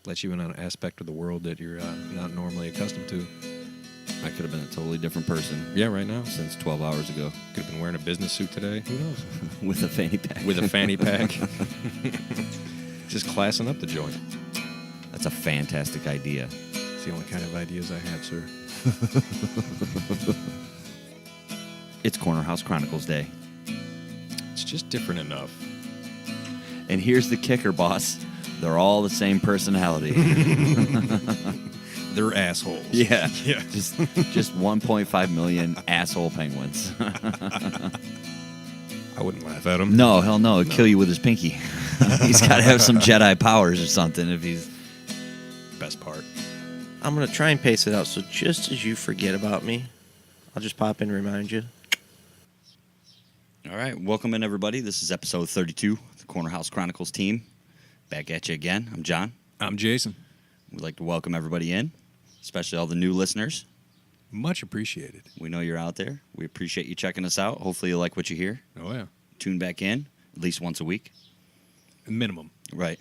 let you in on an aspect of the world that you're not normally accustomed to. I could have been a totally different person. Yeah, right now. Since 12 hours ago. Could have been wearing a business suit today. Who knows? With a fanny pack. With a fanny pack. Just classing up the joint. That's a fantastic idea. It's the only kind of ideas I have, sir. It's Corner House Chronicles Day. It's just different enough. And here's the kicker, boss. They're all the same personality. They're assholes. Yeah. Yeah. Just 1.5 million asshole penguins. I wouldn't laugh at him. No, hell no. It'd kill you with his pinky. He's got to have some Jedi powers or something if he's... Best part. I'm going to try and pace it out, so just as you forget about me, I'll just pop in and remind you. All right. Welcome in, everybody. This is episode 32, the Corner House Chronicles team. Back at you again. I'm John. I'm Jason. We'd like to welcome everybody in, especially all the new listeners. Much appreciated. We know you're out there. We appreciate you checking us out. Hopefully you like what you hear. Oh, yeah. Tune back in at least once a week. Minimum. Right.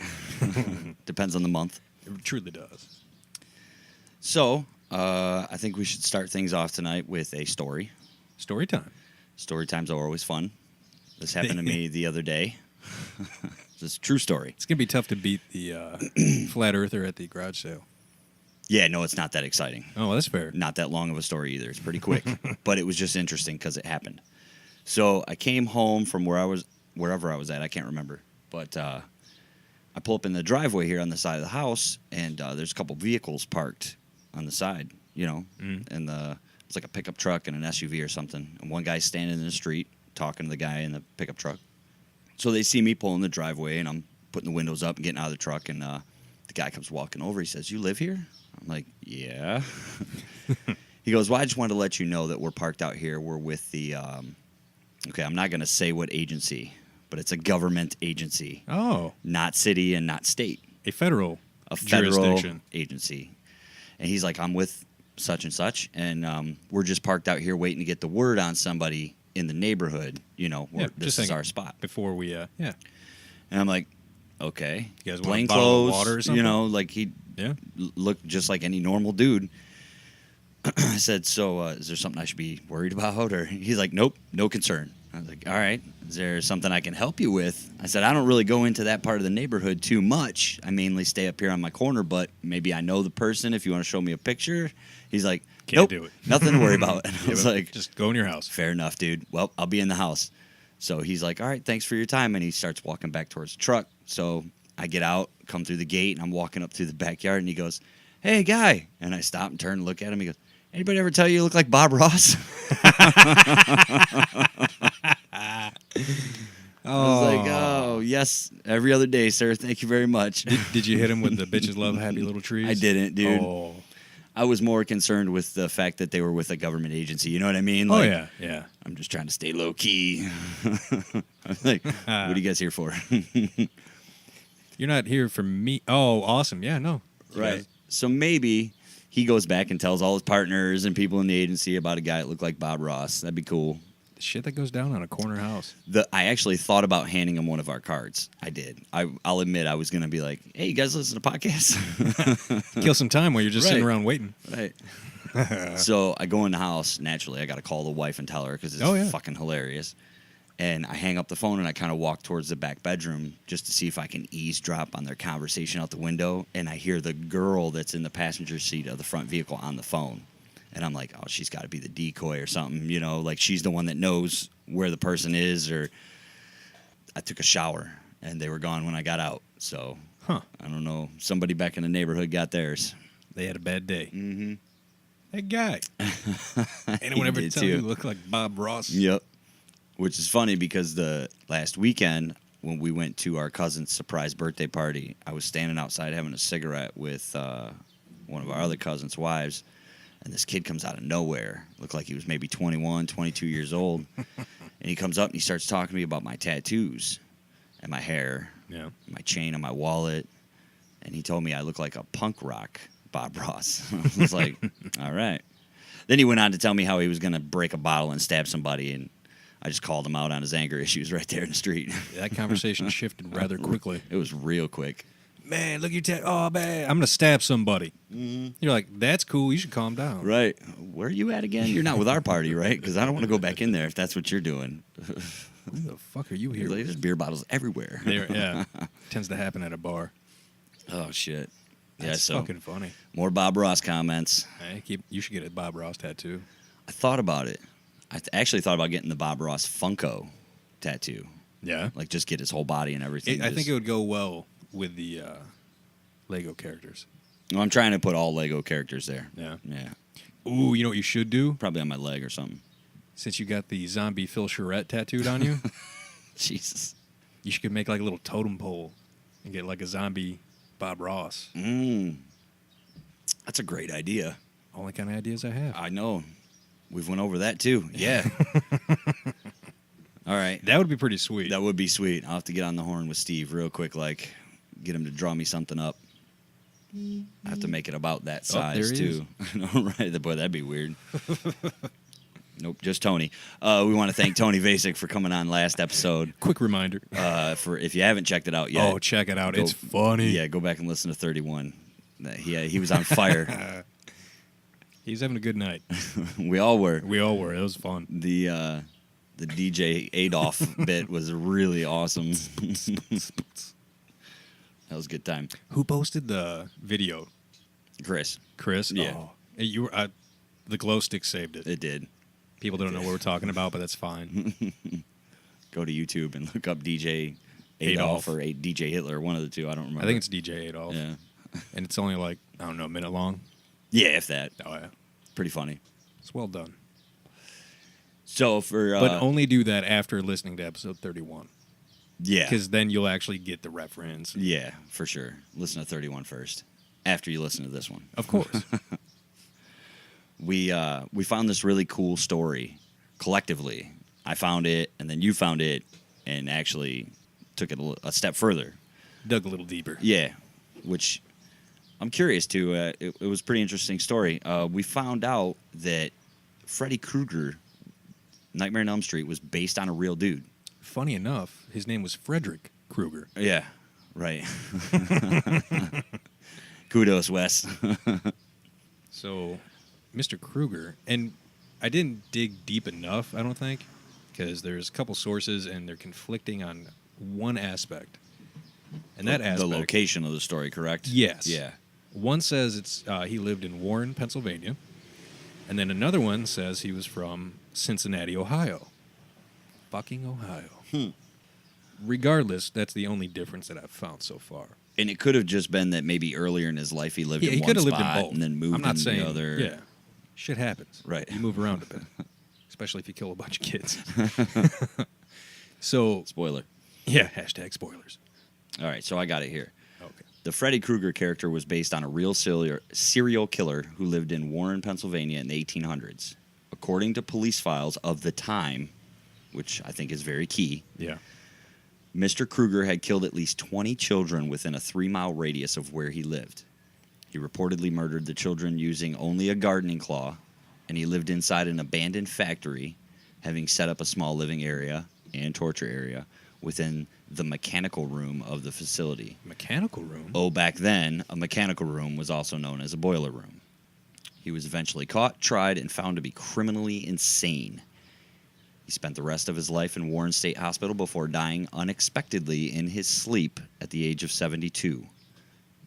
Depends on the month. It truly does. So, I think we should start things off tonight with a story. Story time. Story times are always fun. This happened to me the other day. It's a true story. It's going to be tough to beat the flat earther at the garage sale. Yeah, no, it's not that exciting. Oh, well, that's fair. Not that long of a story either. It's pretty quick. But it was just interesting because it happened. So I came home from wherever I was at. I can't remember. But I pull up in the driveway here on the side of the house, and there's a couple vehicles parked on the side, you know. And it's like a pickup truck and an SUV or something. And one guy's standing in the street talking to the guy in the pickup truck. So they see me pulling the driveway, and I'm putting the windows up and getting out of the truck, and the guy comes walking over. He says, "You live here?" I'm like, "Yeah." He goes, "Well, I just wanted to let you know that we're parked out here. We're with the, okay, I'm not going to say what agency, but it's a government agency. Oh. Not city and not state. A federal jurisdiction agency." And he's like, "I'm with such and such, and we're just parked out here waiting to get the word on somebody in the neighborhood, you know, this is our spot." Before we, yeah. And I'm like, okay. You guys want plain a bottle of clothes, water or something? you know, like he looked just like any normal dude. I said, "So is there something I should be worried about?" Or he's like, "Nope, no concern." I was like, "All right, is there something I can help you with?" I said, "I don't really go into that part of the neighborhood too much. I mainly stay up here on my corner, but maybe I know the person if you want to show me a picture." He's like, Can't "Nope, do it. nothing to worry about." And I was like, just go in your house. "Fair enough, dude. Well, I'll be in the house." So he's like, "All right, thanks for your time." And he starts walking back towards the truck. So I get out, come through the gate, and I'm walking up through the backyard, and he goes, "Hey, guy." And I stop and turn and look at him. He goes, "Anybody ever tell you look like Bob Ross?" I was like, "Oh, yes, every other day, sir. Thank you very much." Did you hit him with the bitches love happy little trees? I didn't, dude. Oh. I was more concerned with the fact that they were with a government agency. You know what I mean? Like, yeah. I'm just trying to stay low key. I'm like, what are you guys here for? You're not here for me. Oh, awesome. Yeah, no. Right. So maybe he goes back and tells all his partners and people in the agency about a guy that looked like Bob Ross. That'd be cool. The shit that goes down on a corner house. I actually thought about handing him one of our cards. I did. I'll admit I was going to be like, "Hey, you guys listen to podcasts?" Kill some time while you're just sitting around waiting. Right. So I go in the house. Naturally, I got to call the wife and tell her because it's fucking hilarious. And I hang up the phone and I kind of walk towards the back bedroom just to see if I can eavesdrop on their conversation out the window. And I hear the girl that's in the passenger seat of the front vehicle on the phone. And I'm like, "Oh, she's got to be the decoy or something, you know, like she's the one that knows where the person is." Or I took a shower and they were gone when I got out. So I don't know. Somebody back in the neighborhood got theirs. They had a bad day. Mm-hmm. That guy. Anyone ever tell you look like Bob Ross? Yep. Which is funny because the last weekend when we went to our cousin's surprise birthday party, I was standing outside having a cigarette with one of our other cousin's wives. And this kid comes out of nowhere. Looked like he was maybe 21, 22 years old. And he comes up and he starts talking to me about my tattoos and my hair, my chain and my wallet. And he told me I look like a punk rock Bob Ross. I was like, all right. Then he went on to tell me how he was going to break a bottle and stab somebody. And I just called him out on his anger issues right there in the street. That conversation shifted rather quickly. It was real quick. man, look at your tattoo. Oh, man, I'm going to stab somebody. You're like, that's cool. You should calm down. Right. Where are you at again? You're not with our party, right? Because I don't want to go back in there if that's what you're doing. Who the fuck are you here? There's beer bottles everywhere. Yeah. Tends to happen at a bar. Oh, shit. That's so fucking funny. more Bob Ross comments. Hey, you should get a Bob Ross tattoo. I thought about it. I actually thought about getting the Bob Ross Funko tattoo. Yeah. Like, just get his whole body and everything. I think it would go well with the Lego characters. No, I'm trying to put all Lego characters there. Yeah. Yeah. Ooh, you know what you should do? Probably on my leg or something. Since you got the zombie Phil Charette tattooed on you, Jesus. you should make like a little totem pole and get like a zombie Bob Ross. That's a great idea. Only kind of ideas I have. I know. We've went over that, too. Yeah. All right. That would be pretty sweet. That would be sweet. I'll have to get on the horn with Steve real quick, like, get him to draw me something up. I have to make it about that size, too. I know, right? Boy, that'd be weird. Nope, just Tony. We want to thank Tony Vasek for coming on last episode. Quick reminder. For if you haven't checked it out yet. Oh, check it out. It's funny. Yeah, go back and listen to 31. He was on fire. He's having a good night. We all were. We all were. It was fun. The DJ Adolf bit was really awesome. That was a good time. Who posted the video? Chris. Yeah. Oh, you were. The glow stick saved it. It did. People don't know what we're talking about, but that's fine. Go to YouTube and look up DJ Adolf or DJ Hitler, one of the two. I don't remember. I think it's DJ Adolf. Yeah. And it's only like, I don't know, a minute long. Yeah, if that. Oh, yeah. Pretty funny. It's well done. So for... but only do that after listening to episode 31. Yeah. Because then you'll actually get the reference. Yeah, for sure. Listen to 31 first. After you listen to this one. Of course. We found this really cool story collectively. I found it, and then you found it, and actually took it a step further. Dug a little deeper. Yeah, which I'm curious too. It was a pretty interesting story. We found out that Freddy Krueger, Nightmare on Elm Street, was based on a real dude. Funny enough, his name was Frederick Krueger. Yeah, right. Kudos, Wes. So, Mr. Krueger, and I didn't dig deep enough, I don't think, because there's a couple sources and they're conflicting on one aspect. And that aspect... The location of the story, correct? Yes. Yeah. One says he lived in Warren, Pennsylvania. And then another one says he was from Cincinnati, Ohio. Fucking Ohio. Regardless, that's the only difference that I've found so far. And it could have just been that maybe earlier in his life he lived in he one could have spot lived in both. and then moved I'm not into saying, the other. Yeah. Shit happens. Right. You move around a bit. Especially if you kill a bunch of kids. So... Spoiler. Yeah, hashtag spoilers. All right, so I got it here. Okay. The Freddy Krueger character was based on a real serial killer who lived in Warren, Pennsylvania in the 1800s. According to police files of the time, which I think is very key, Yeah. Mr. Krueger had killed at least 20 children within a 3-mile radius of where he lived. He reportedly murdered the children using only a gardening claw, and he lived inside an abandoned factory, having set up a small living area and torture area within the mechanical room of the facility. Mechanical room? Oh, back then, a mechanical room was also known as a boiler room. He was eventually caught, tried, and found to be criminally insane. He spent the rest of his life in Warren State Hospital before dying unexpectedly in his sleep at the age of 72.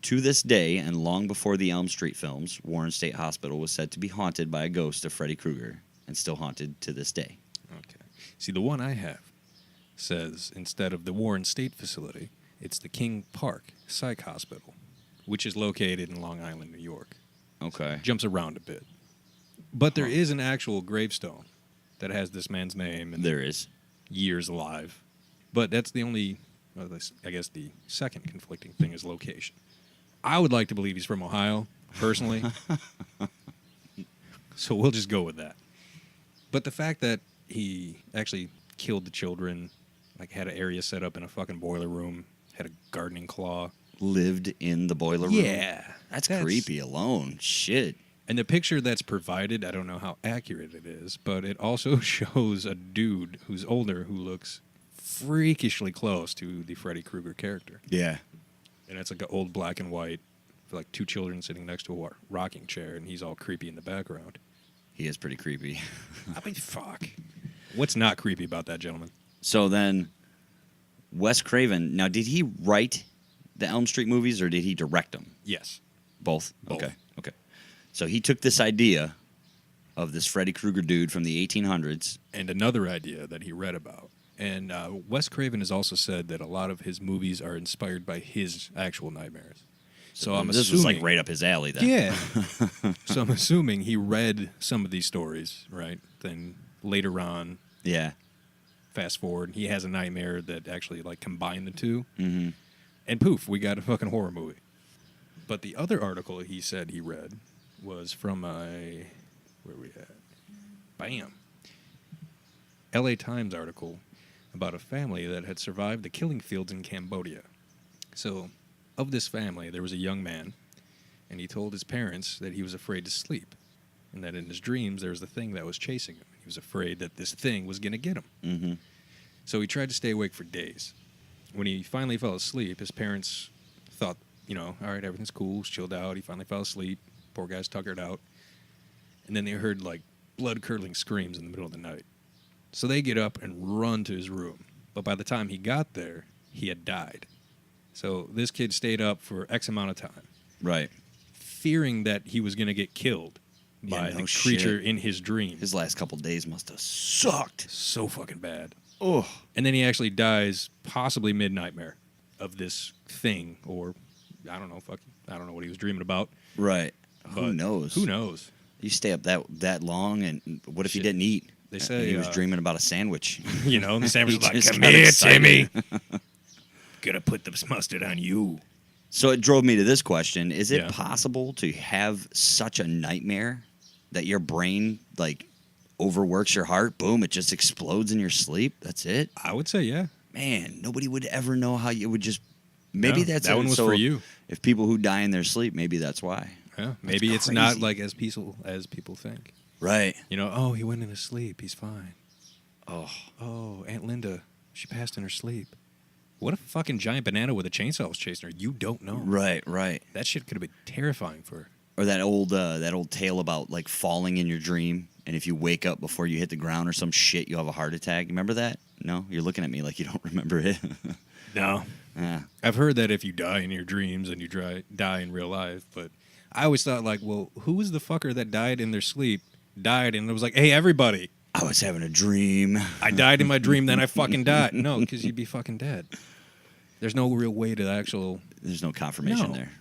To this day, and long before the Elm Street films, Warren State Hospital was said to be haunted by a ghost of Freddy Krueger, and still haunted to this day. Okay. See, the one I have says instead of the Warren State facility, it's the King Park Psych Hospital, which is located in Long Island, New York. Okay. Jumps around a bit. But there is an actual gravestone that has this man's name and There is. years alive. But that's the only, well, I guess the second conflicting thing is location. I would like to believe he's from Ohio, personally. So we'll just go with that. But the fact that he actually killed the children, like had an area set up in a fucking boiler room, had a gardening claw. Lived in the boiler room? Yeah. That's creepy alone. Shit. And the picture that's provided, I don't know how accurate it is, but it also shows a dude who's older who looks freakishly close to the Freddy Krueger character. Yeah. And it's like an old black and white, for like two children sitting next to a rocking chair, and he's all creepy in the background. He is pretty creepy. I mean, fuck. What's not creepy about that gentleman? So then, Wes Craven. Now, did he write the Elm Street movies, or did he direct them? Yes. Both. Both. Okay. So he took this idea of this Freddy Krueger dude from the 1800s. And another idea that he read about. And Wes Craven has also said that a lot of his movies are inspired by his actual nightmares. So I'm this assuming... was like right up his alley then. Yeah. So I'm assuming he read some of these stories, right? Then later on, Yeah. fast forward, he has a nightmare that actually like combined the two. Mm-hmm. And poof, we got a fucking horror movie. But the other article he said he read was from a... Where are we at? Bam. LA Times article about a family that had survived the killing fields in Cambodia. So, of this family, there was a young man, and he told his parents that he was afraid to sleep, and that in his dreams there was a thing that was chasing him. He was afraid that this thing was going to get him. Mm-hmm. So he tried to stay awake for days. When he finally fell asleep, his parents thought, all right, everything's cool, he's chilled out. He finally fell asleep. Poor guy's tuckered out. And then they heard, like, blood-curdling screams in the middle of the night. So they get up and run to his room. But by the time he got there, he had died. So this kid stayed up for X amount of time, Right. fearing that he was going to get killed by no the shit. creature in his dream. His last couple days must have sucked. So fucking bad. Oh. And then he actually dies, possibly mid-nightmare, of this thing, or I don't know what he was dreaming about. Right. But Who knows? Who knows? You stay up that long, and what if he didn't eat? They And say he was dreaming about a sandwich. And the sandwich He was like, just "Come got here, excited." Timmy. Gonna put the mustard on you." So it drove me to this question: is it Yeah. possible to have such a nightmare that your brain like overworks your heart? Boom! It just explodes in your sleep. That's it. I would say, yeah. Man, nobody would ever know how you would just. Maybe No, that's that it. one was So for you. If people who die in their sleep, maybe that's why. Yeah, maybe it's not crazy. like as peaceful as people think. Right. Oh, he went into sleep. He's fine. Oh. Oh, Aunt Linda, she passed in her sleep. What if a fucking giant banana with a chainsaw was chasing her? You don't know. Right. Right. That shit could have been terrifying for her. Or that old tale about like falling in your dream, and if you wake up before you hit the ground or some shit, you have a heart attack. Remember that? No, you're looking at me like you don't remember it. No. Yeah. I've heard that if you die in your dreams and you die in real life, but I always thought, like, well, who was the fucker that died in their sleep, died, and it was like, hey, everybody, I was having a dream. I died in my dream, then I fucking died. No, because you'd be fucking dead. There's no real way to actual... There's no confirmation No. there.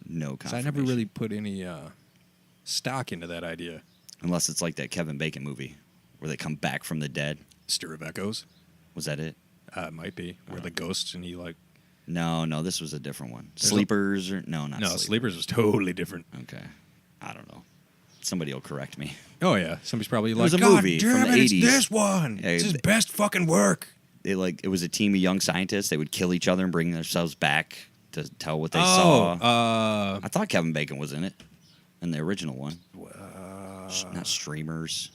No So confirmation. I never really put any stock into that idea. Unless it's like that Kevin Bacon movie where they come back from the dead. Stir of Echoes? Was that it? It might be. Where the ghosts and he, like... No, this was a different one. There's Sleepers or no, not No, Sleepers. Sleepers was totally different. Okay, I don't know. Somebody will correct me. Oh, yeah. Somebody's probably There like, was a God movie damn from the it, it's 80s. this one. Yeah, It's his they- best fucking work. It was a team of young scientists. They would kill each other and bring themselves back to tell what they saw. I thought Kevin Bacon was in it, in the original one. Not Streamers.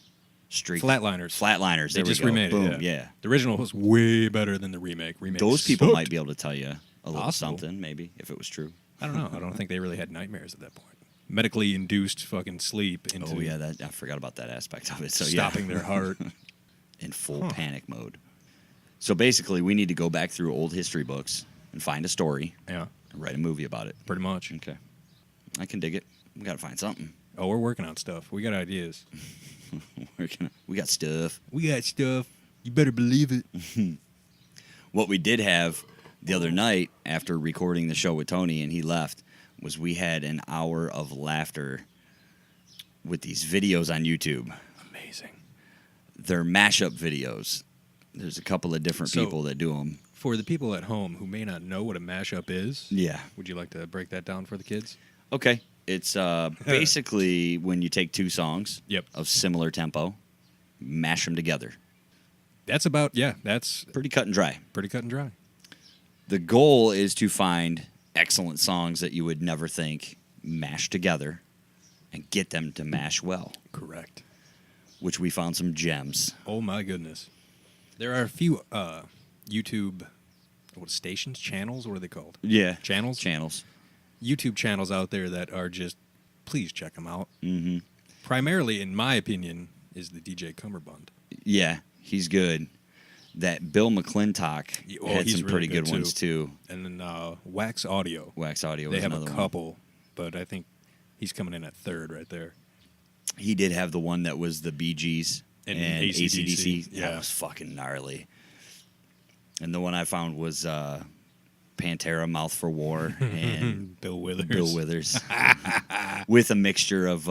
Flatliners. Flatliners. They There we just go. remade Boom. it. Yeah. The original was way better than the remake. Those people sucked. might be able to tell you a little Possible. something, maybe, if it was true. I don't know. I don't think they really had nightmares at that point. Medically induced fucking sleep into Oh yeah, I forgot about that aspect of it. So stopping yeah. their heart. in full panic mode. So basically, we need to go back through old history books and find a story Yeah, and write a movie about it. pretty much. Okay, I can dig it. We got to find something. Oh, we're working on stuff. We got ideas. We got stuff. We got stuff. You better believe it. What we did have the other night after recording the show with Tony and he left was we had an hour of laughter with these videos on YouTube. Amazing. They're mashup videos. There's a couple of different So- people that do them. For the people at home who may not know what a mashup is, Yeah. would you like to break that down for the kids? Okay. It's basically when you take two songs Yep. of similar tempo, mash them together. That's Pretty cut and dry. pretty cut and dry. The goal is to find excellent songs that you would never think mashed together and get them to mash well, Correct. which we found some gems. Oh my goodness. There are a few YouTube stations, channels, what are they called? Yeah. Channels? Channels. YouTube channels out there that are just, please check them out. Mm-hmm. Primarily, in my opinion, is the DJ Cummerbund. Yeah, he's good. That Bill McClintock had he's some really pretty good, good ones too. And then Wax Audio. Wax Audio They was have another a one. couple, but I think he's coming in at third right there. He did have the one that was the Bee Gees And AC/DC. AC/DC, That yeah. was fucking gnarly. And the one I found was Pantera, Mouth for War, and Bill Withers. Bill Withers. With a mixture of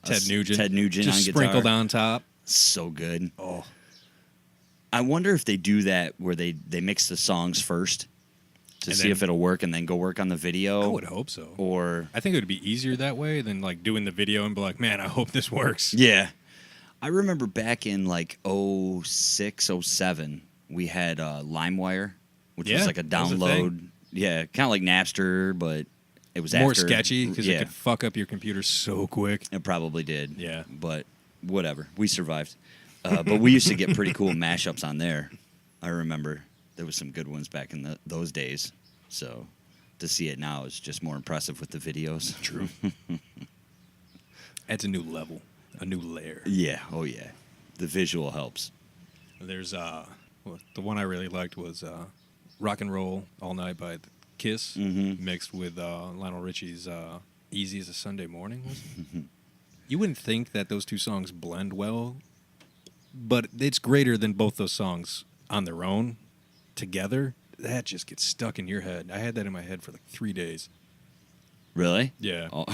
Ted Nugent. Ted Nugent just on guitar. sprinkled on top. So good. Oh, I wonder if they do that where they mix the songs first to And see then- if it'll work and then go work on the video. I would hope so. Or I think it would be easier that way than like doing the video and be like, man, I hope this works. yeah. I remember back in like 06, 07, we had LimeWire, which was like a that was a download. thing. Yeah, kind of like Napster, but it was More after, sketchy because yeah, it could fuck up your computer so quick. it probably did. Yeah. But whatever. We survived. But we used to get pretty cool mashups on there. I remember there was some good ones back in those days. So to see it now is just more impressive with the videos. True. Adds a new level, a new layer. Yeah. Oh, yeah. The visual helps. There's well, the one I really liked was Rock and Roll All Night by Kiss, mixed with Lionel Richie's Easy as a Sunday Morning. Was it? You wouldn't think that those two songs blend well, but it's greater than both those songs on their own together. That just gets stuck in your head. I had that in my head for like 3 days. Really? Yeah. Oh.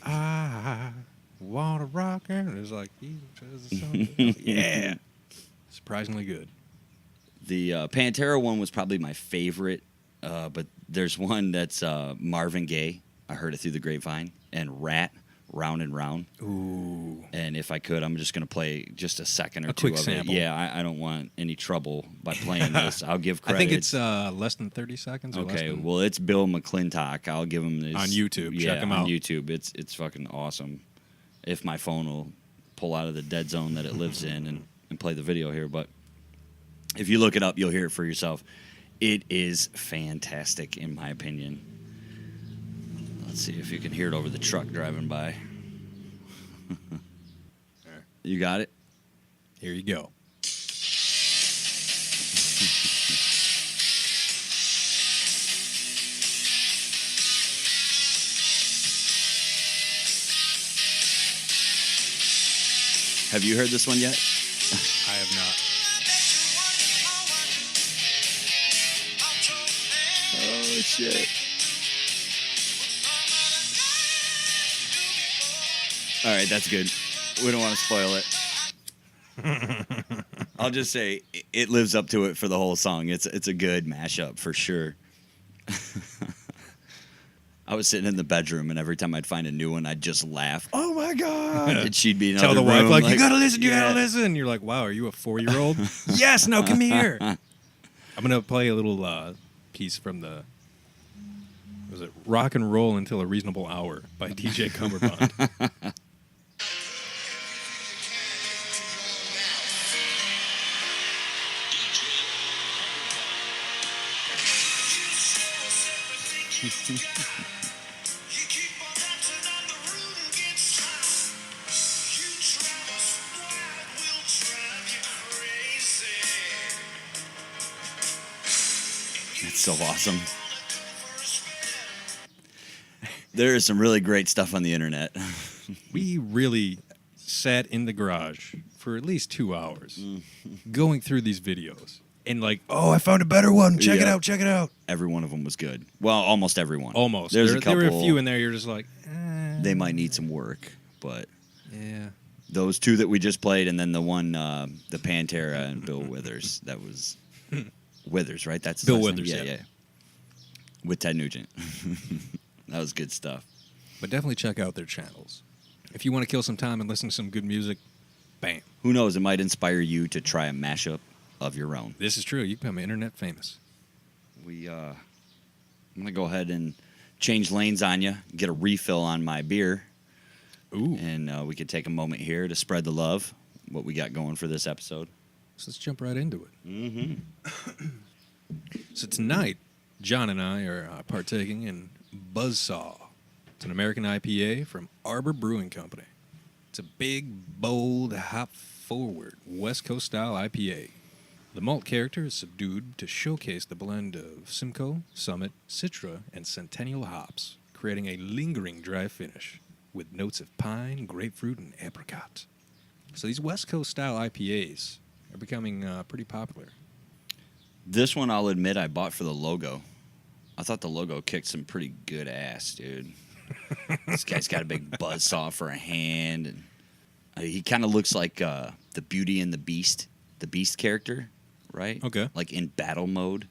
I want to rock and it was like, Easy as a Sunday. Yeah. Surprisingly good. The Pantera one was probably my favorite, but there's one that's Marvin Gaye. I heard it through the grapevine. And Rat, Round and Round. Ooh. And if I could, I'm just going to play just a second or A two quick of sample. it. Yeah, I don't want any trouble by playing this. I'll give credit. I think it's less than 30 seconds. Or less okay, than... well, it's Bill McClintock. I'll give him this. On YouTube. Yeah, Check him on out. YouTube. It's fucking awesome. If my phone will pull out of the dead zone that it lives in and play the video here. But if you look it up, you'll hear it for yourself. It is fantastic, in my opinion. Let's see if you can hear it over the truck driving by. You got it? Here you go. Have you heard this one yet? I have not. Oh, shit. All right, that's good. We don't want to spoil it. I'll just say it lives up to it for the whole song. It's a good mashup for sure. I was sitting in the bedroom, and every time I'd find a new one, I'd just laugh. Oh my god! And she'd be in Tell the another room, wife, like, you gotta listen, you yeah. gotta listen. You're like, wow, are you a 4-year-old? Yes, no, come here. I'm gonna play a little piece from the, was it Rock and Roll Until a Reasonable Hour by DJ Cummerbund. It's so awesome. There is some really great stuff on the internet. We really sat in the garage for at least 2 hours going through these videos. And like, oh, I found a better one. Check it Yeah. out, check it out. Every one of them was good. Well, almost every one. Almost. There's there, a couple. there were a few in there you're just like, They might need some work, but yeah. those two that we just played, and then the one, the Pantera and Bill Withers. That was Withers, right? That's his Bill last name? Withers, Yeah, yeah. yeah. With Ted Nugent. That was good stuff. But definitely check out their channels. If you want to kill some time and listen to some good music, bam. Who knows? It might inspire you to try a mashup of your own. This is true. You become internet famous. I'm gonna go ahead and change lanes on you. Get a refill on my beer, Ooh. and we could take a moment here to spread the love. What we got going for this episode? So let's jump right into it. Mm-hmm. So tonight, John and I are partaking in Buzzsaw. It's an American IPA from Arbor Brewing Company. It's a big, bold, hop-forward West Coast-style IPA. The malt character is subdued to showcase the blend of Simcoe, Summit, Citra, and Centennial hops, creating a lingering dry finish with notes of pine, grapefruit, and apricot. So these West Coast-style IPAs are becoming pretty popular. This one, I'll admit, I bought for the logo. I thought the logo kicked some pretty good ass, dude. This guy's got a big buzzsaw for a hand, and he kind of looks like the Beauty and the Beast character, right? Okay. Like in battle mode.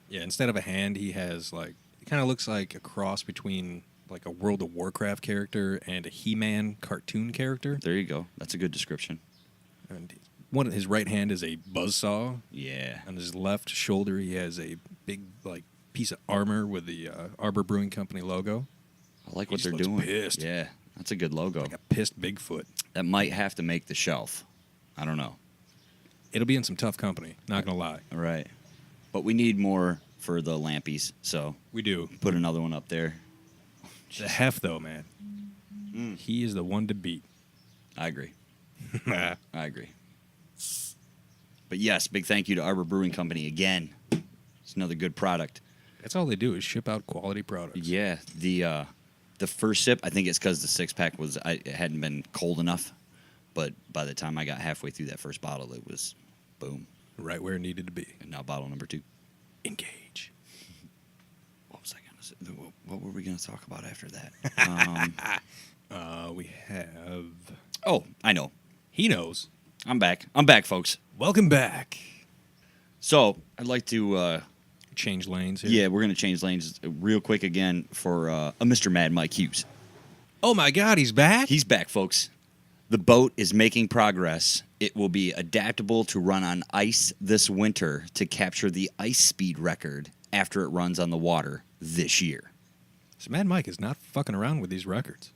Yeah, instead of a hand, he has it kind of looks like a cross between like a World of Warcraft character and a He-Man cartoon character. There you go. That's a good description. And his right hand is a buzzsaw. Yeah. On his left shoulder, he has a big piece of armor with the Arbor Brewing Company logo. I like He what just they're looks doing. pissed. Yeah, that's a good logo. Like a pissed Bigfoot. That might have to make the shelf. I don't know. It'll be in some tough company, not going to lie. All right. But we need more for the lampies, so We do. put another one up there. The Hef, though, man. He is the one to beat. I agree. I agree. But yes, big thank you to Arbor Brewing Company again. It's another good product. That's all they do is ship out quality products. Yeah, the first sip, I think it's because the 6-pack it hadn't been cold enough. But by the time I got halfway through that first bottle, it was boom. Right where it needed to be. And now bottle number 2. Engage. What was I going to say? What were we going to talk about after that? We have... Oh, I know. He knows. I'm back. I'm back, folks. Welcome back. So I'd like to... Change lanes here. Yeah, we're going to change lanes real quick again for a Mr. Mad Mike Hughes. Oh, my God, he's back? He's back, folks. The boat is making progress. It will be adaptable to run on ice this winter to capture the ice speed record after it runs on the water this year. So Mad Mike is not fucking around with these records.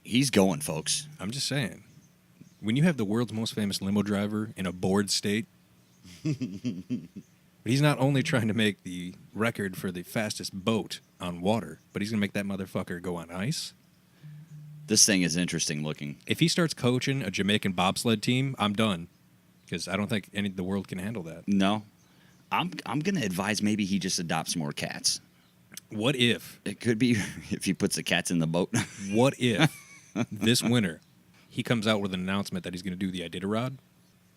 He's going, folks. I'm just saying. When you have the world's most famous limo driver in a bored state, but he's not only trying to make the record for the fastest boat on water, but he's going to make that motherfucker go on ice. This thing is interesting looking. If he starts coaching a Jamaican bobsled team, I'm done. Because I don't think the world can handle that. No. I'm going to advise maybe he just adopts more cats. What if? It could be if he puts the cats in the boat. What if this winter he comes out with an announcement that he's going to do the Iditarod,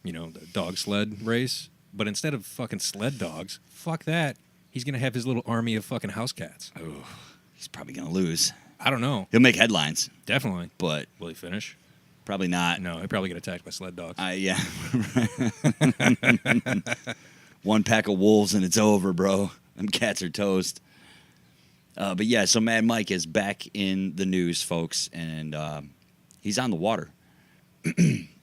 the dog sled race, but instead of fucking sled dogs, fuck that. He's going to have his little army of fucking house cats. Oh, he's probably going to lose. I don't know. He'll make headlines, Definitely. but Will he finish? probably not. No, he'll probably get attacked by sled dogs. Yeah. One pack of wolves and it's over, bro. Them cats are toast. But yeah, so Mad Mike is back in the news, folks, and he's on the water.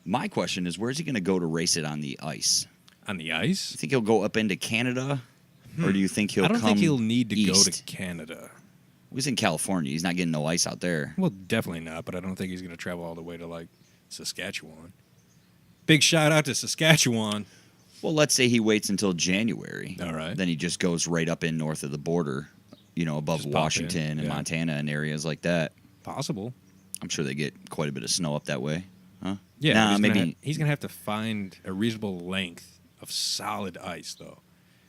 My question is, where's he going to go to race it on the ice? On the ice? You think he'll go up into Canada, or do you think he'll I don't come think he'll need to go east? to Canada. He's in California. He's not getting no ice out there. Well, definitely not, but I don't think he's going to travel all the way to, Saskatchewan. Big shout out to Saskatchewan. Well, let's say he waits until January. All right. Then he just goes right up in north of the border, above Just pop Washington in, and yeah. Montana and areas like that. Possible. I'm sure they get quite a bit of snow up that way. Huh? Yeah, Nah, he's maybe. he's going to have to find a reasonable length of solid ice, though.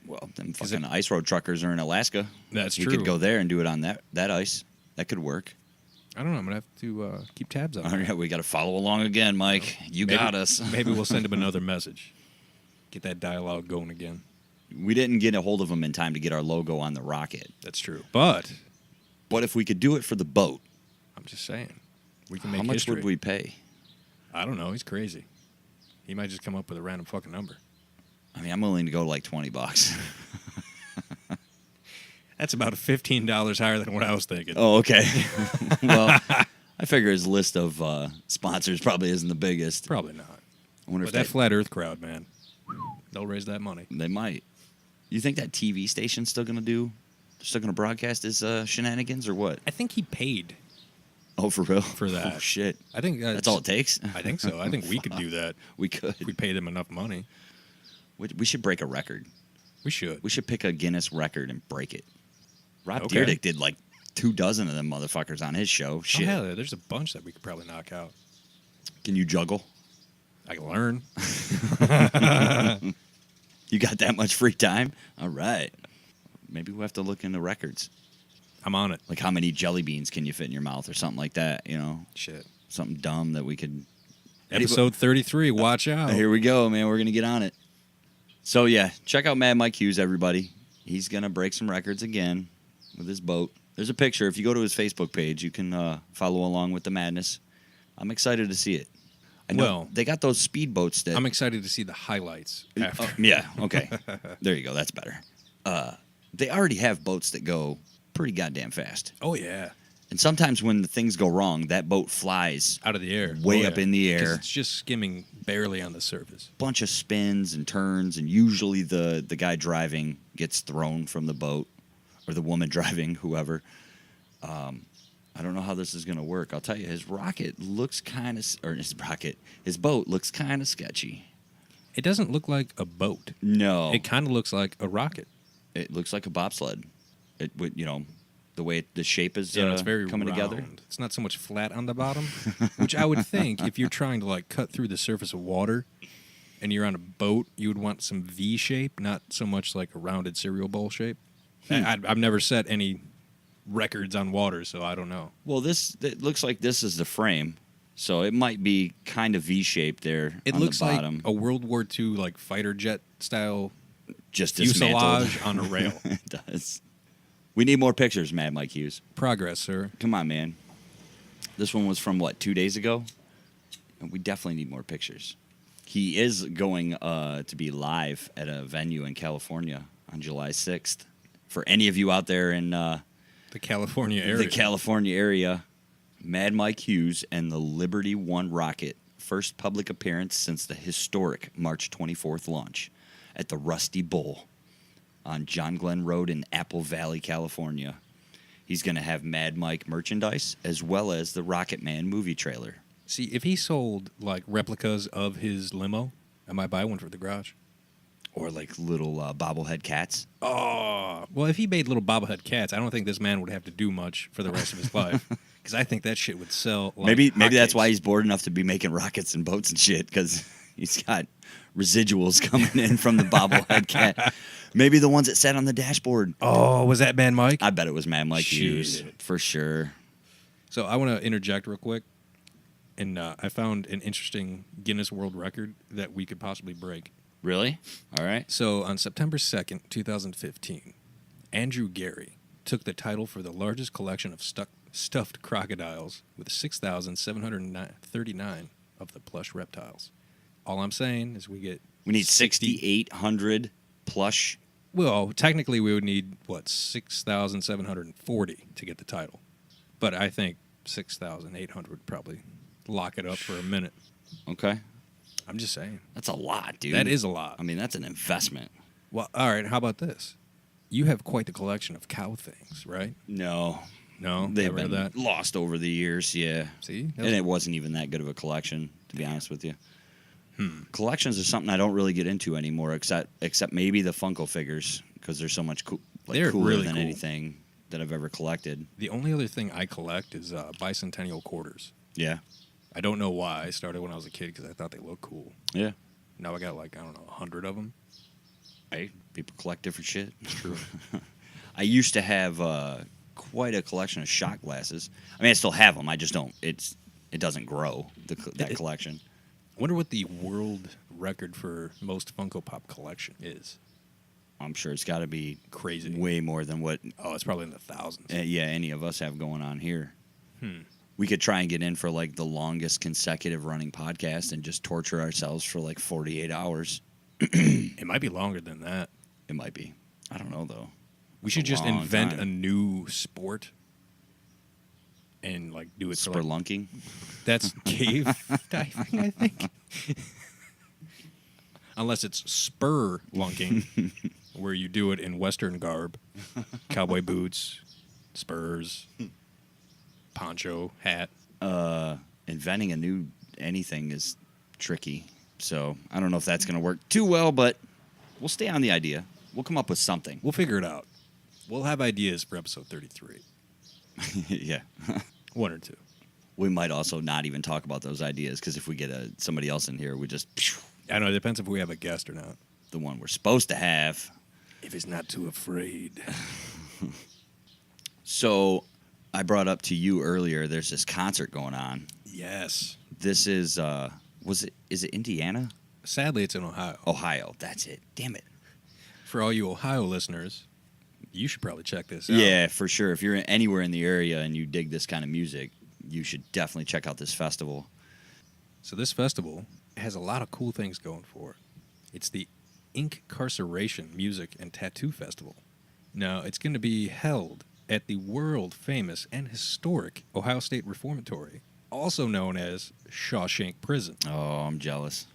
Well, them 'Cause fucking ice road truckers are in Alaska. That's You true. could go there and do it on that ice. That could work. I don't know. I'm going to have to keep tabs on All it. right, we got to follow along again, Mike. You got us. Maybe we'll send him another message. Get that dialogue going again. We didn't get a hold of him in time to get our logo on the rocket. That's true. But But if we could do it for the boat, I'm just saying, we can make how much history. would we pay? I don't know. He's crazy. He might just come up with a random fucking number. I mean, I'm willing to go like $20. That's about $15 higher than what I was thinking. Oh, okay. Well, I figure his list of sponsors probably isn't the biggest. Probably not. I wonder But if that flat Earth crowd, man, they'll raise that money. they might. You think that TV station's still gonna do? They're still gonna broadcast his shenanigans or what? I think he paid. Oh, for real? For that. Oh, shit. I think That's all it takes. I think so. I think we could do that We could. if we paid him enough money. We should break a record. We should. We should pick a Guinness record and break it. Rob Okay. Dyrdek did like 24 of them motherfuckers on his show. Oh, Shit. hell yeah, there's a bunch that we could probably knock out. Can you juggle? I can learn. You got that much free time? All right. Maybe we'll have to look into records. I'm on it. Like how many jelly beans can you fit in your mouth or something like that, Shit. Something dumb that we could... Episode 33, watch out. Here we go, man. We're going to get on it. So, yeah, check out Mad Mike Hughes, everybody. He's going to break some records again with his boat. There's a picture. If you go to his Facebook page, you can follow along with the madness. I'm excited to see it. I know Well, they got those speedboats that... I'm excited to see the highlights after. yeah, okay. There you go. That's better. They already have boats that go pretty goddamn fast. Oh, yeah. And sometimes when the things go wrong, that boat flies Out of the air. way Oh, up yeah. in the 'Cause air. it's just skimming barely on the surface. Bunch of spins and turns, and usually the guy driving gets thrown from the boat, or the woman driving, whoever. I don't know how this is going to work. I'll tell you, his rocket looks kind of, or his boat looks kind of sketchy. It doesn't look like a boat. No, It kind of looks like a rocket. it looks like a bobsled. It would, the way the shape is It's very coming round. together. It's not so much flat on the bottom, which I would think if you're trying to like cut through the surface of water and you're on a boat, you would want some V shape, not so much like a rounded cereal bowl shape. I've never set any records on water, so I don't know. Well, it looks like this is the frame, so it might be kind of V-shaped there It on looks the bottom. like a World War II like fighter jet style Just dismantled. fuselage on a rail. It does. We need more pictures, Mad Mike Hughes. Progress, sir. Come on, man. This one was from, 2 days ago? And we definitely need more pictures. He is going to be live at a venue in California on July 6th. For any of you out there in The California area. the California area, Mad Mike Hughes and the Liberty One rocket. First public appearance since the historic March 24th launch at the Rusty Bull on John Glenn Road in Apple Valley, California. He's going to have Mad Mike merchandise as well as the Rocket Man movie trailer. See, if he sold like replicas of his limo, I might buy one for the garage. Or like little bobblehead cats. Oh, well, if he made little bobblehead cats, I don't think this man would have to do much for the rest of his life. Because I think that shit would sell. Like Maybe that's hotcakes. why he's bored enough to be making rockets and boats and shit, because he's got residuals coming in from the bobblehead cat. Maybe the ones that sat on the dashboard. Oh, was that Mad Mike? I bet it was Mad Mike Shit. Hughes, for sure. So I want to interject real quick. And I found an interesting Guinness World Record that we could possibly break. Really? All right. So on September 2nd, 2015, Andrew Gary took the title for the largest collection of stuffed crocodiles with 6,739 of the plush reptiles. All I'm saying is we need 6,800 plush. Well, technically we would need, 6,740 to get the title. But I think 6,800 would probably lock it up for a minute. Okay. I'm just saying. That's a lot, dude. That is a lot. I mean, that's an investment. Well, all right, how about this? You have quite the collection of cow things, right? No. No? They've Never been heard that? lost over the years, yeah. See? And it wasn't even that good of a collection, to be honest with you. Collections are something I don't really get into anymore, except maybe the Funko figures, because they're so much They're cooler really than cool. anything that I've ever collected. The only other thing I collect is bicentennial quarters. Yeah. I don't know why. I started when I was a kid because I thought they looked cool. Yeah. Now I got 100 of them. Hey, people collect different shit. It's true. I used to have quite a collection of shot glasses. I mean, I still have them. I just don't. It doesn't grow, that collection. I wonder what the world record for most Funko Pop collection is. I'm sure it's got to be Crazy. way more than what Oh, it's probably in the thousands. any of us have going on here. We could try and get in for the longest consecutive running podcast and just torture ourselves for 48 hours. It might be longer than that. It might be. I don't know though. We should That's a just long invent time. a new sport and do it for Spelunking. that's cave diving, I think. Unless it's spur lunking, where you do it in Western garb, cowboy boots, spurs, poncho, hat. Inventing a new anything is tricky. So I don't know if that's going to work too well, but we'll stay on the idea. We'll come up with something. We'll figure it out. We'll have ideas for episode 33. Yeah. 1 or 2. We might also not even talk about those ideas because if we get somebody else in here, we just I know, it depends if we have a guest or not. the one we're supposed to have. If he's not too afraid. So I brought up to you earlier, there's this concert going on. Yes. This is, is it Indiana? Sadly, it's in Ohio. Ohio, that's it. Damn it. For all you Ohio listeners, you should probably check this out. Yeah, for sure. If you're anywhere in the area and you dig this kind of music, you should definitely check out this festival. So this festival has a lot of cool things going for it. It's the Incarceration Music and Tattoo Festival. Now, it's going to be held at the world-famous and historic Ohio State Reformatory, also known as Shawshank Prison. Oh, I'm jealous.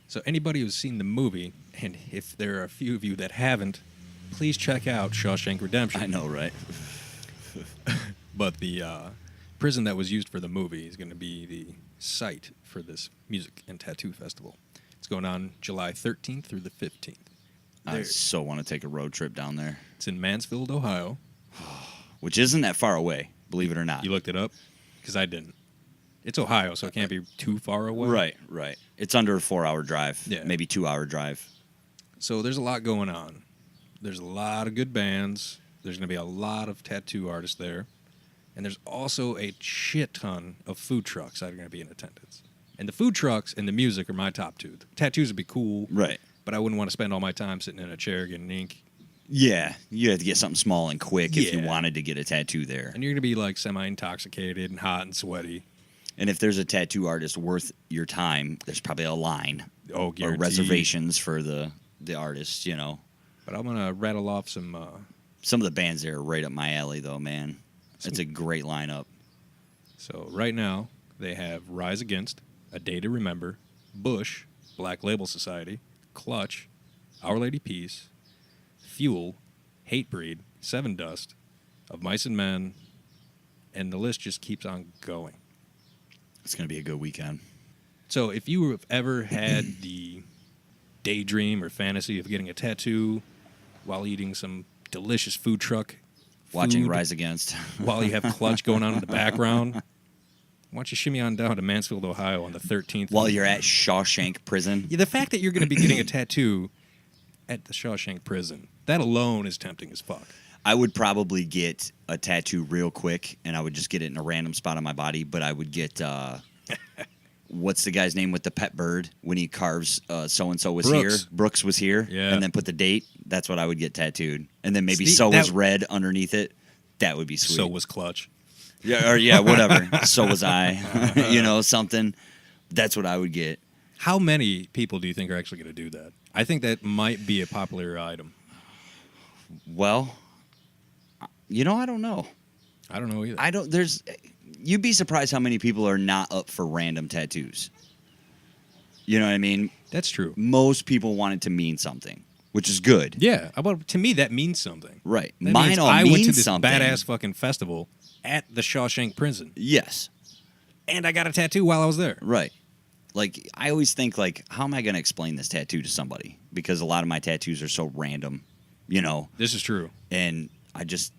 So anybody who's seen the movie, and if there are a few of you that haven't, please check out Shawshank Redemption. I know, right? But the prison that was used for the movie is going to be the site for this music and tattoo festival. It's going on July 13th through the 15th. I so want to take a road trip down there. It's in Mansfield, Ohio. Which isn't that far away, believe it or not. You looked it up? Because I didn't. It's Ohio, so it can't be too far away. Right. It's under a 4-hour drive, Yeah. maybe 2-hour drive. So there's a lot going on. There's a lot of good bands. There's going to be a lot of tattoo artists there. And there's also a shit ton of food trucks that are going to be in attendance. And the food trucks and the music are my top two. The tattoos would be cool. Right. But I wouldn't want to spend all my time sitting in a chair getting ink. Yeah, you had to get something small and quick if you Yeah. wanted to get a tattoo there. And you're going to be like semi-intoxicated and hot and sweaty. And if there's a tattoo artist worth your time, there's probably a line Oh, or guaranteed. reservations for the artists, you know. But I'm going to rattle off some... Some of the bands there are right up my alley, though, man. It's a great lineup. So right now, they have Rise Against, A Day to Remember, Bush, Black Label Society, Clutch, Our Lady Peace, Fuel, Hatebreed, Seven Dust, Of Mice and Men, and the list just keeps on going. It's going to be a good weekend. So if you have ever had the daydream or fantasy of getting a tattoo while eating some delicious food truck, Watching food, Rise Against. while you have Clutch going on in the background, why don't you shimmy on down to Mansfield, Ohio on the 13th? While you're at Shawshank Prison. Yeah, the fact that you're going to be getting a tattoo at the Shawshank Prison, that alone is tempting as fuck. I would probably get a tattoo real quick, and I would just get it in a random spot on my body, but I would get... what's the guy's name with the pet bird when he carves so-and-so was Brooks. here? Brooks was here. Yeah. And then put the date. That's what I would get tattooed. And then maybe See, so was that- red underneath it. That would be sweet. So was Clutch. Yeah, or yeah, whatever. So was I. You know, something. That's what I would get. How many people do you think are actually going to do that? I think that might be a popular item. Well, you know, I don't know. I don't know either. You'd be surprised how many people are not up for random tattoos. You know what I mean? That's true. Most people want it to mean something, which is good. Yeah, well, to me that means something. Right. That Mine means all I means went to this something. badass fucking festival at the Shawshank Prison, Yes. and I got a tattoo while I was there. Right. Like, I always think, like, how am I going to explain this tattoo to somebody? Because a lot of my tattoos are so random, you know, This is true. and I just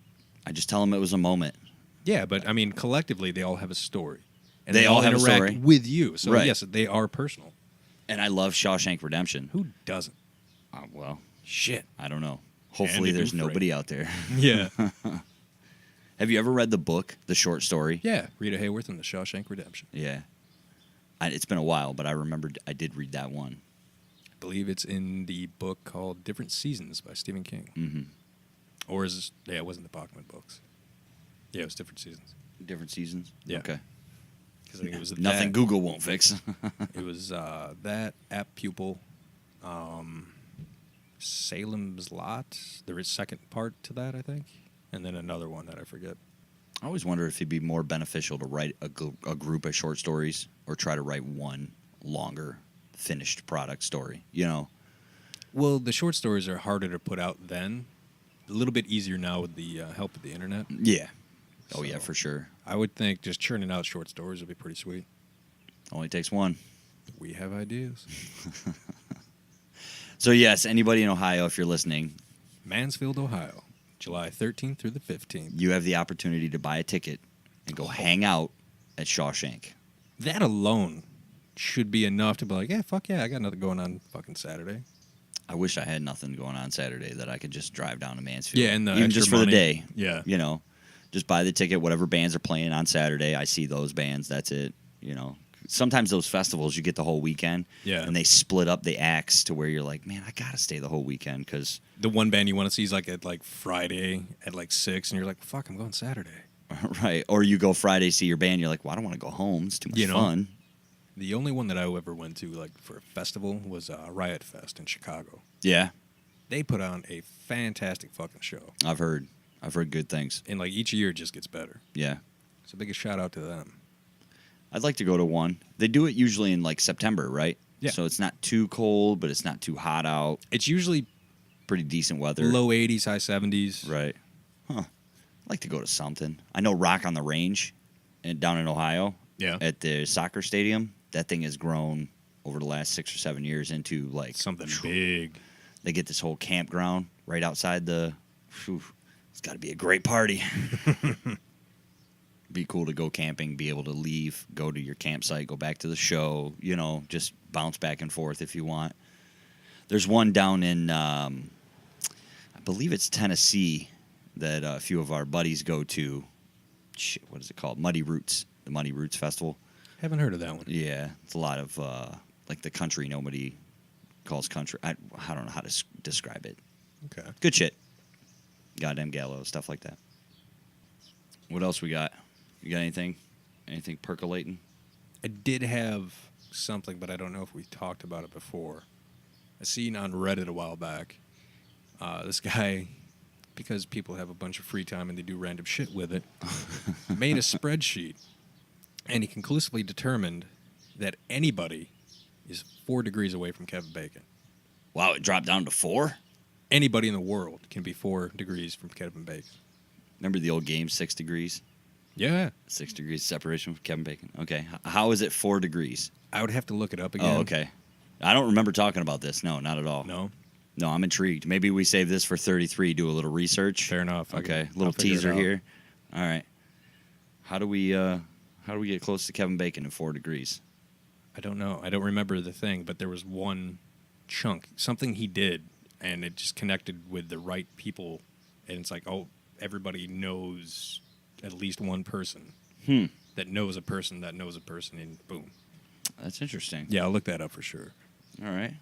tell them it was a moment. Yeah, but I mean, collectively, they all have a story, and They all have a interact story. with you. So Right. yes, they are personal. And I love Shawshank Redemption. Who doesn't? Well, Shit. I don't know. Hopefully Andy there's Dufresne. nobody out there. Yeah. Have you ever read the book, the short story? Yeah. Rita Hayworth and the Shawshank Redemption. Yeah. It's been a while, but I remembered I did read that one. I believe it's in the book called Different Seasons by Stephen King. Mm-hmm. Or is this, yeah, it wasn't the Bachman books. Yeah, it was Different Seasons. Different seasons? Yeah. Okay. Because I think it was Nothing that, Google won't fix. It was that, App Pupil, Salem's Lot. There is second part to that, I think. And then another one that I forget. I always wonder if it'd be more beneficial to write a group of short stories or try to write one longer, finished product story, you know? Well, the short stories are harder to put out then. A little bit easier now with the help of the internet. Yeah. Oh, yeah, So- for sure. I would think just churning out short stories would be pretty sweet. Only takes one. We have ideas. So, yes, anybody in Ohio, if you're listening, Mansfield, Ohio, July 13th through the 15th. You have the opportunity to buy a ticket and go hang out at Shawshank. That alone should be enough to be like, yeah, fuck yeah, I got nothing going on fucking Saturday. I wish I had nothing going on Saturday that I could just drive down to Mansfield. Yeah, and the even extra just for the money. day. Yeah. You know, just buy the ticket, whatever bands are playing on Saturday. I see those bands. That's it. You know, sometimes those festivals, you get the whole weekend. Yeah. And they split up the acts to where you're like, man, I got to stay the whole weekend because. The one band you want to see is like at like Friday at like 6, and you're like, fuck, I'm going Saturday. Right. Or you go Friday, see your band. You're like, well, I don't want to go home. It's too much fun. The only one that I ever went to like for a festival was Riot Fest in Chicago. Yeah. They put on a fantastic fucking show. I've heard good things. And like each year it just gets better. Yeah. So biggest shout out to them. I'd like to go to one. They do it usually in like September, right? Yeah. So it's not too cold, but it's not too hot out. It's usually Pretty decent weather. low 80s, high 70s. Right. Huh. I'd like to go to something. I know Rock on the Range down in Ohio. Yeah. At the soccer stadium. That thing has grown over the last 6 or 7 years into like Something big. They get this whole campground right outside the. It's got to be a great party. Be cool to go camping, be able to leave, go to your campsite, go back to the show. You know, just bounce back and forth if you want. There's one down in, I believe it's Tennessee, that a few of our buddies go to. Shit, what is it called? Muddy Roots, the Muddy Roots Festival. Haven't heard of that one. Yeah, it's a lot of like the country nobody calls country. I don't know how to describe it. Okay. Good shit. Goddamn gallows, stuff like that. What else we got? You got anything? Anything percolating? I did have something, but I don't know if we talked about it before. I seen on Reddit a while back. This guy, because people have a bunch of free time and they do random shit with it, made a spreadsheet, and he conclusively determined that anybody is 4 degrees away from Kevin Bacon. Wow, it dropped down to 4? Anybody in the world can be 4 degrees from Kevin Bacon. Remember the old game, 6 degrees? Yeah. 6 degrees separation from Kevin Bacon. Okay. How is it 4 degrees? I would have to look it up again. Oh, okay. I don't remember talking about this. No, not at all. No? No, I'm intrigued. Maybe we save this for 33, do a little research. Fair enough. Okay. I'll Little figure it teaser out. here. All right. How do we get close to Kevin Bacon in 4 degrees? I don't know. I don't remember the thing, but there was one chunk, something he did, and it just connected with the right people. And it's like, oh, everybody knows at least one person that knows a person that knows a person, and boom. That's interesting. Yeah, I'll look that up for sure. All right.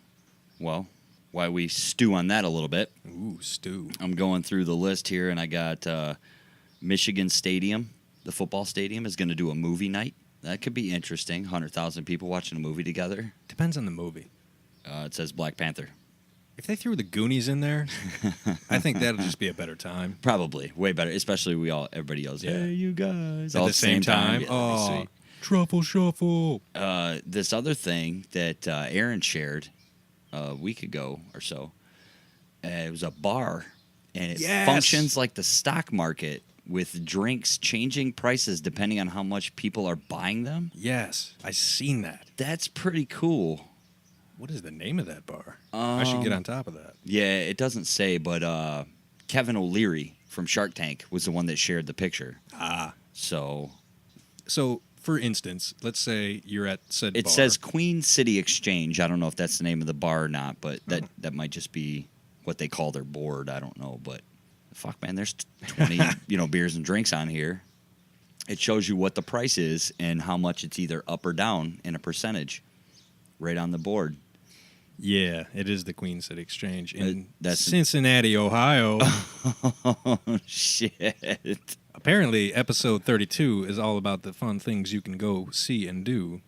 Well, while we stew on that a little bit, Ooh, stew. I'm going through the list here, and I got Michigan Stadium. The football stadium is going to do a movie night. That could be interesting. 100,000 people watching a movie together. Depends on the movie. It says Black Panther. If they threw the Goonies in there, I think that'll just be a better time. Probably. Way better. Especially everybody yells, Yeah. hey, you guys. At all the same time. Yeah, that'd be Oh, sweet. truffle shuffle. This other thing that Aaron shared a week ago or so, it was a bar, and it Yes. functions like the stock market with drinks changing prices depending on how much people are buying them. Yes, I seen that. That's pretty cool. What is the name of that bar? I should get on top of that. Yeah, it doesn't say, but Kevin O'Leary from Shark Tank was the one that shared the picture. So So, for instance, let's say you're at said it bar. says Queen City Exchange. I don't know if that's the name of the bar or not, but that might just be what they call their board. I don't know, but fuck, man, there's 20 beers and drinks on here. It shows you what the price is and how much it's either up or down in a percentage, right on the board. Yeah, it is the Queen City Exchange in That's- Cincinnati, Ohio. Oh shit! Apparently, episode 32 is all about the fun things you can go see and do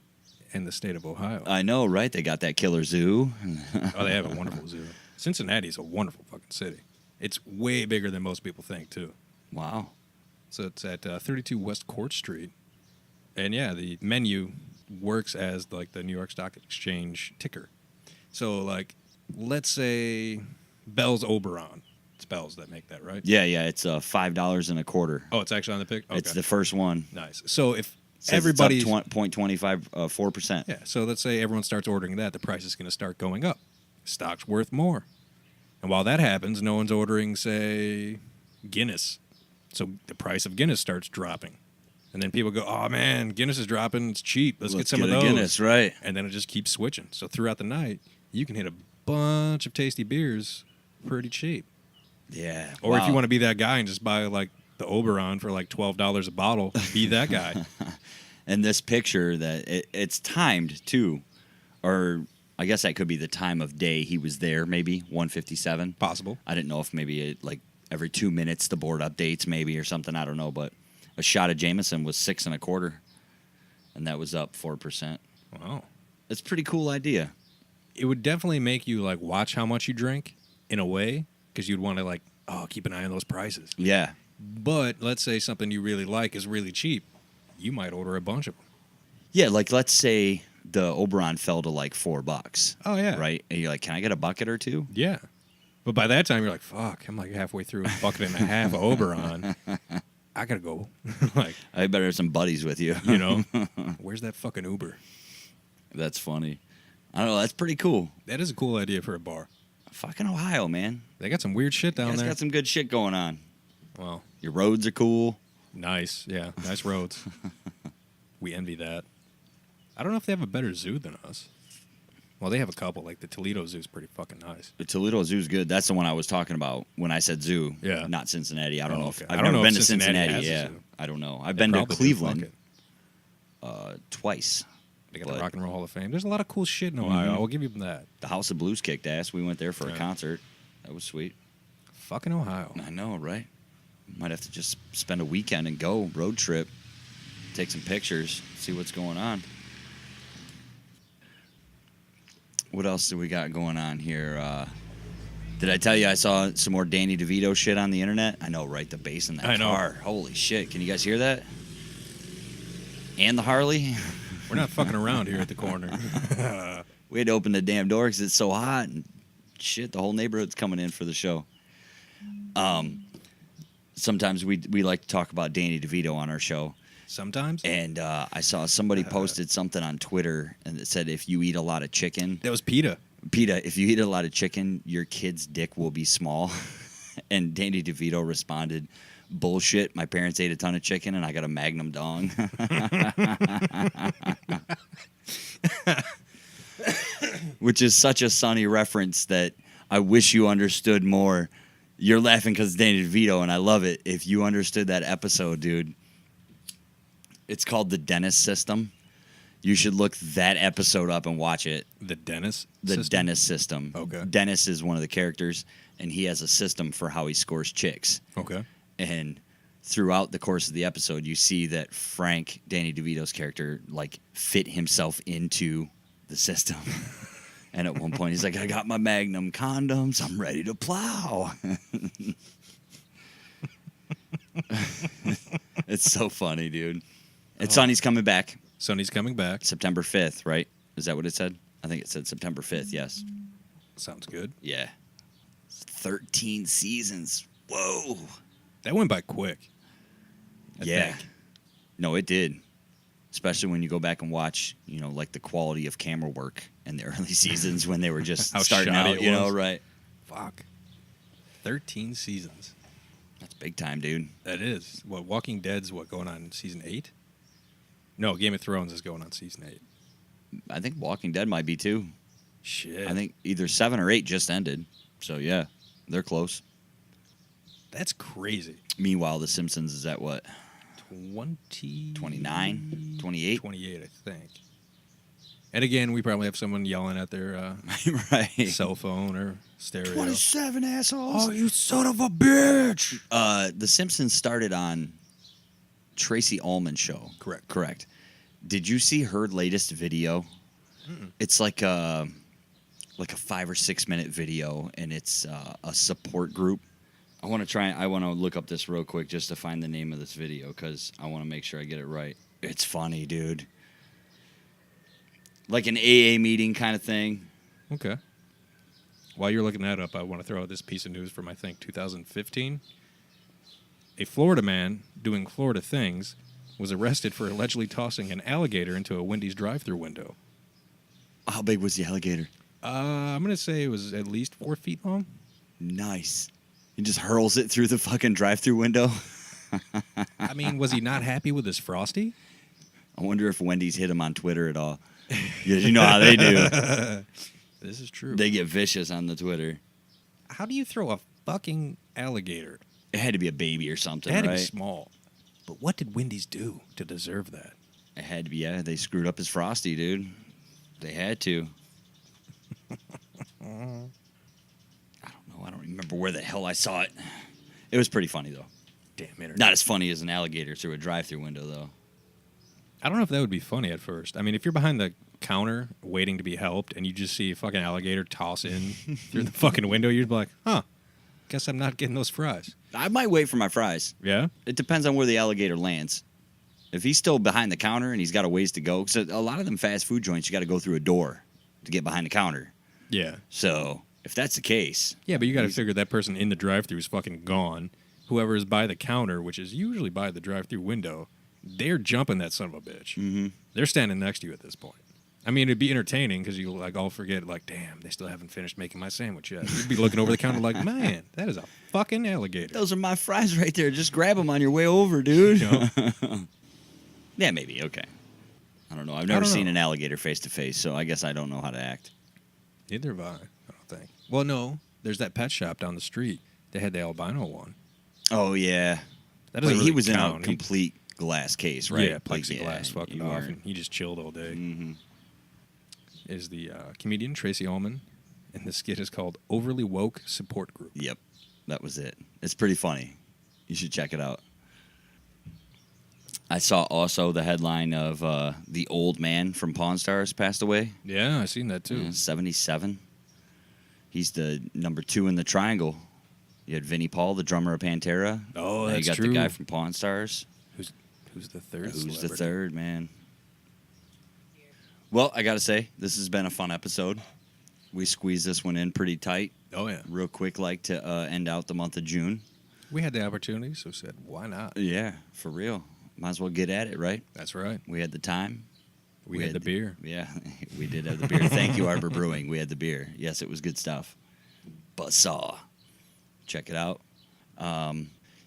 in the state of Ohio. I know, right? They got that killer zoo. Oh, they have a wonderful zoo. Cincinnati is a wonderful fucking city. It's way bigger than most people think, too. Wow. So it's at 32 West Court Street. And yeah, the menu works as like the New York Stock Exchange ticker. So like, let's say Bell's Oberon. It's Bell's that make that, right? Yeah, it's $5.25. Oh, it's actually on the pick? Okay. It's the first one. Nice. So if Says everybody's... it's up 0.25, 4%. Yeah, so let's say everyone starts ordering that, the price is going to start going up. Stock's worth more. And while that happens, no one's ordering, say, Guinness. So the price of Guinness starts dropping. And then people go, oh, man, Guinness is dropping. It's cheap. Let's get some of those. Guinness, right. And then it just keeps switching. So throughout the night, you can hit a bunch of tasty beers pretty cheap. Yeah. Or if you want to be that guy and just buy, like, the Oberon for, like, $12 a bottle, be that guy. And this picture, that it's timed, too. Or I guess that could be the time of day he was there, maybe, 1:57. Possible. I didn't know if maybe, like, every 2 minutes the board updates, maybe, or something. I don't know, but... A shot of Jameson was 6 1/4, and that was up 4%. Wow. It's a pretty cool idea. It would definitely make you, like, watch how much you drink in a way, because you'd want to, like, keep an eye on those prices. Yeah. But let's say something you really like is really cheap. You might order a bunch of them. Yeah, like, let's say the Oberon fell to, like, $4. Oh, yeah. Right? And you're like, can I get a bucket or two? Yeah. But by that time, you're like, fuck, I'm, like, halfway through a bucket and a half of Oberon. I gotta go. Like, I better have some buddies with you. you know, where's that fucking Uber? That's funny. I don't know. That's pretty cool. That is a cool idea for a bar. Fucking Ohio, man. They got some weird shit You down guys there. got some good shit going on. Well, Your roads are cool. nice. Yeah, nice roads. We envy that. I don't know if they have a better zoo than us. Well, they have a couple. Like the Toledo Zoo is pretty fucking nice. The Toledo Zoo's good. That's the one I was talking about when I said zoo. Yeah. Not Cincinnati. I don't know if okay. I've I don't never know been if to Cincinnati Cincinnati. has a Yeah. zoo. I don't know. I've They been to probably do. Cleveland Fuck it. twice. They got the But- Rock and Roll Hall of Fame. There's a lot of cool shit in Ohio. Mhm. I'll give you that. The House of Blues kicked ass. We went there for a Yeah. concert. That was sweet. Fucking Ohio. I know, right? Might have to just spend a weekend and go road trip, take some pictures, see what's going on. What else do we got going on here? Did I tell you I saw some more Danny DeVito shit on the internet? I know, right? The bass in that I know. car. Holy shit. Can you guys hear that? And the Harley? We're not fucking around here at the corner. We had to open the damn door because it's so hot and shit. The whole neighborhood's coming in for the show. Sometimes we like to talk about Danny DeVito on our show. Sometimes. And I saw somebody posted something on Twitter and it said, if you eat a lot of chicken, That was PETA. PETA, if you eat a lot of chicken, your kid's dick will be small. And Danny DeVito responded, bullshit, my parents ate a ton of chicken and I got a Magnum dong. Which is such a Sonny reference that I wish you understood more. You're laughing because it's Danny DeVito, and I love it. If you understood that episode, dude, it's called The Dennis System. You should look that episode up and watch it. The Dennis The system? Dennis System. Okay. Dennis is one of the characters, and he has a system for how he scores chicks. Okay. And throughout the course of the episode, you see that Frank, Danny DeVito's character, like fit himself into the system. And at one point, he's like, I got my Magnum condoms. I'm ready to plow. It's so funny, dude. And Sonny's coming back Sonny's coming back. September 5th, right? Is that what it said? I think it said September 5th, yes. Sounds good. Yeah. 13 seasons. Whoa. That went by quick. I Yeah. think. No, it did. Especially when you go back and watch, you know, like the quality of camera work in the early seasons when they were just How starting shoddy out, it you know, was. right? Fuck. 13 seasons. That's big time, dude. That is. What, Walking Dead's what, going on season 8? No, Game of Thrones is going on season 8. I think Walking Dead might be too. Shit. I think either 7 or 8 just ended. So, yeah, they're close. That's crazy. Meanwhile, The Simpsons is at what? 29? 28? 28, I think. And again, we probably have someone yelling at their Right. cell phone or stereo. 27 assholes. Oh, you son of a bitch! The Simpsons started on Tracy Ullman's show. Correct. Correct. Did you see her latest video? It's like a 5 or 6 minute video, and it's a support group. I want to look up this real quick just to find the name of this video because I want to make sure I get it right. It's funny, dude. Like an AA meeting kind of thing. Okay. While you're looking that up, I want to throw out this piece of news from, I think, 2015. A Florida man doing Florida things was arrested for allegedly tossing an alligator into a Wendy's drive-thru window. How big was the alligator? I'm going to say it was at least 4 feet long. Nice. He just hurls it through the fucking drive-through window. I mean, was he not happy with his Frosty? I wonder if Wendy's hit him on Twitter at all. You know how they do. This is true. They get vicious on the Twitter. How do you throw a fucking alligator? It had to be a baby or something, It had to right? be small. But what did Wendy's do to deserve that? It had to be, yeah. They screwed up his Frosty, dude. They had to. I don't know. I don't remember where the hell I saw it. It was pretty funny, though. Damn internet. Not as funny as an alligator through a drive-through window, though. I don't know if that would be funny at first. I mean, if you're behind the counter waiting to be helped and you just see a fucking alligator toss in through the fucking window, you'd be like, huh, guess I'm not getting those fries. I might wait for my fries. Yeah? It depends on where the alligator lands. If he's still behind the counter and he's got a ways to go, because a lot of them fast food joints, you got to go through a door to get behind the counter. Yeah. So if that's the case, Yeah, but you got to figure that person in the drive-thru is fucking gone. Whoever is by the counter, which is usually by the drive-thru window, they're jumping that son of a bitch. mm-hmm. They're standing next to you at this point. I mean, it'd be entertaining because you like all forget, like, damn, they still haven't finished making my sandwich yet. You'd be looking over the counter like, man, that is a fucking alligator. Those are my fries right there. Just grab them on your way over, dude. You know? Yeah, maybe. Okay. I don't know. I've never seen an alligator face to face, so I guess I don't know how to act. Neither have I don't think. Well, no, there's that pet shop down the street. They had the albino one. Oh yeah. That Wait, doesn't he really was count. in a complete glass case, right? Yeah, plexiglass fucking you off, weren't- and he just chilled all day. Mm-hmm. Is the comedian Tracy Ullman, and the skit is called Overly Woke Support Group. Yep, that was it. It's pretty funny. You should check it out. I saw also the headline of the old man from Pawn Stars passed away. Yeah, I seen that too. Yeah, 77. He's the number 2 in the triangle. You had Vinnie Paul, the drummer of Pantera. Oh, Then that's you got true. the guy from Pawn Stars. Who's the third? Who's the celebrity? third, man? Well, I got to say, this has been a fun episode. We squeezed this one in pretty tight, Oh yeah, real quick, like to end out the month of June. we had the opportunity, so said, why not? Yeah, for real. Might as well get at it, right? That's right. We had the time. We had the beer. Yeah, we did have the beer. Thank you, Arbor Brewing. We had the beer. Yes, it was good stuff. Buzzsaw. Check it out.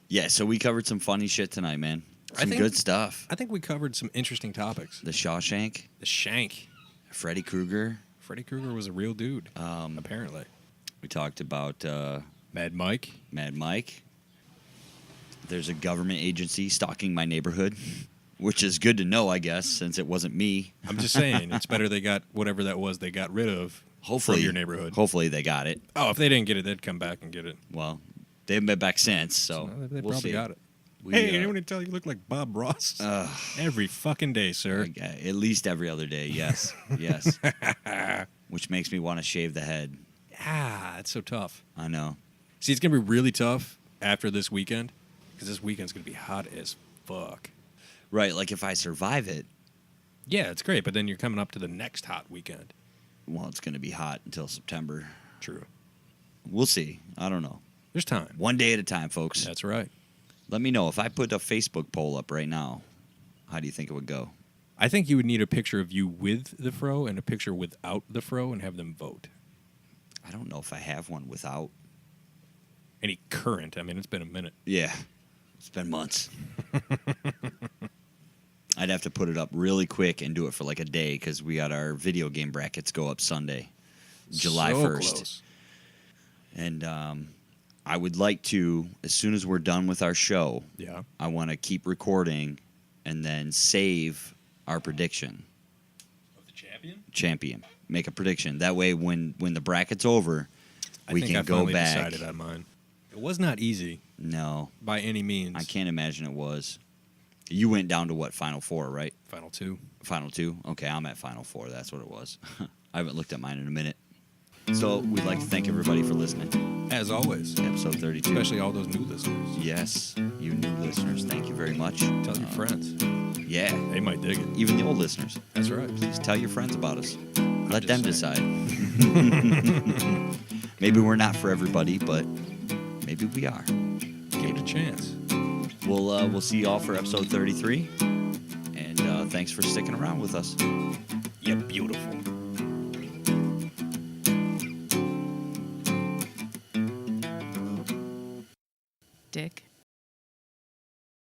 Yeah, so we covered some funny shit tonight, man. Some good stuff. I think we covered some interesting topics. The Shawshank, The Shank. Freddy Krueger. Freddy Krueger was a real dude, apparently. We talked about Mad Mike. Mad Mike. There's a government agency stalking my neighborhood, which is good to know, I guess, since it wasn't me. I'm just saying, it's better they got whatever that was they got rid of Hopefully, from your neighborhood. Hopefully they got it. Oh, if they didn't get it, they'd come back and get it. Well, they haven't been back since, so They we'll probably see. got it. We, Hey, anyone tell you look like Bob Ross? Every fucking day, sir. At least every other day, yes. Yes. Which makes me want to shave the head. Ah, it's so tough. I know. See, it's going to be really tough after this weekend because this weekend's going to be hot as fuck. Right, like if I survive it, Yeah, it's great, but then you're coming up to the next hot weekend. well, it's going to be hot until September. True. We'll see. I don't know. There's time. One day at a time, folks. That's right. Let me know. If I put a Facebook poll up right now, how do you think it would go? I think you would need a picture of you with the fro and a picture without the fro and have them vote. I don't know if I have one without. Any current. I mean, it's been a minute. Yeah. It's been months. I'd have to put it up really quick and do it for like a day because we got our video game brackets go up Sunday, July So 1st. close. And I would like to, as soon as we're done with our show, Yeah. I want to keep recording and then save our prediction. Of the champion? Champion. Make a prediction. That way, when the bracket's over, we I think can I go finally back. decided on mine. It was not easy No, by any means. I can't imagine it was. You went down to what, Final Four, right? Final two. Final two? Okay, I'm at Final Four. That's what it was. I haven't looked at mine in a minute. So we'd like to thank everybody for listening. As always. to Episode 32. Especially all those new listeners. Yes, you new listeners, thank you very much. Tell your friends. Yeah, They might dig it. even the old listeners. That's right. Please tell your friends about us. Let just them saying. decide. Maybe we're not for everybody, but maybe we are. Give it a chance. We'll see you all for episode 33. And thanks for sticking around with us. You're beautiful.